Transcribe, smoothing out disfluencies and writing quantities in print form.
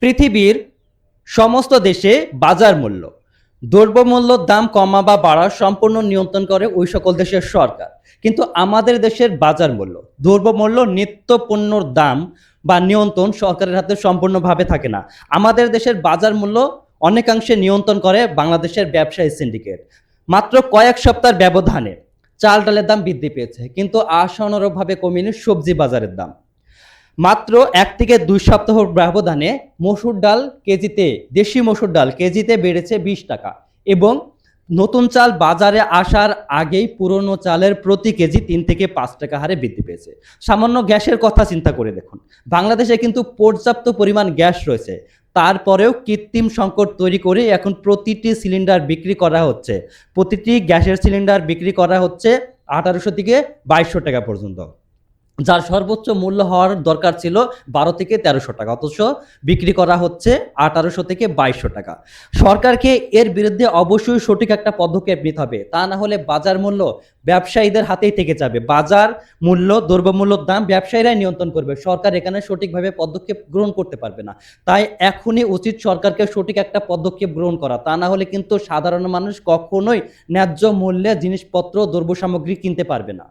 পৃথিবীর সমস্ত দেশে বাজার মূল্য, দ্রব্যমূল্যর দাম কমা বা বাড়া সম্পূর্ণ নিয়ন্ত্রণ করে ওই সকল দেশের সরকার। কিন্তু আমাদের দেশের বাজার মূল্য, দ্রব্যমূল্য, নিত্য পণ্যর দাম বা নিয়ন্ত্রণ সরকারের হাতে সম্পূর্ণভাবে থাকে না। আমাদের দেশের বাজার মূল্য অনেকাংশে নিয়ন্ত্রণ করে বাংলাদেশের ব্যবসায়ী সিন্ডিকেট। মাত্র কয়েক সপ্তাহের ব্যবধানে চাল ডালের দাম বৃদ্ধি পেয়েছে, কিন্তু আশানুরূপভাবে কমেনি সবজি বাজারের দাম। মাত্র ১ থেকে ২ সপ্তাহ ব্যবধানে মসুর ডাল কেজিতে, দেশি মসুর ডাল কেজিতে বেড়েছে ২০ টাকা এবং নতুন চাল বাজারে আসার আগেই পুরনো চালের প্রতি কেজি ৩ থেকে ৫ টাকা হারে বৃদ্ধি পেয়েছে। সামান্য গ্যাসের কথা চিন্তা করে দেখুন। বাংলাদেশে কিন্তু পর্যাপ্ত পরিমাণ গ্যাস রয়েছে। তারপরেও কৃত্রিম সংকট তৈরি করে এখন প্রতিটি সিলিন্ডার বিক্রি করা হচ্ছে। প্রতিটি গ্যাসের সিলিন্ডার বিক্রি করা হচ্ছে ১৮০০ থেকে ২২০০ টাকা পর্যন্ত। যার সর্বোচ্চ মূল্য হওয়ার দরকার ছিল ১২ থেকে ১৩০০ টাকা, অথচ বিক্রি করা হচ্ছে ১৮০০ থেকে ২২০০ টাকা। সরকারকে এর বিরুদ্ধে অবশ্যই সঠিক একটা পদক্ষেপ নিতে হবে, তা না হলে বাজার মূল্য ব্যবসায়ীদের হাতেই থেকে যাবে। বাজার মূল্য, দ্রব্যমূল্যর দাম ব্যবসায়ীরাই নিয়ন্ত্রণ করবে, সরকার এখানে সঠিকভাবে পদক্ষেপ গ্রহণ করতে পারবে না। তাই এখনই উচিত সরকারকে সঠিক একটা পদক্ষেপ গ্রহণ করা, তা না হলে কিন্তু সাধারণ মানুষ কখনোই ন্যায্য মূল্যে জিনিসপত্র, দ্রব্য সামগ্রী কিনতে পারবে না।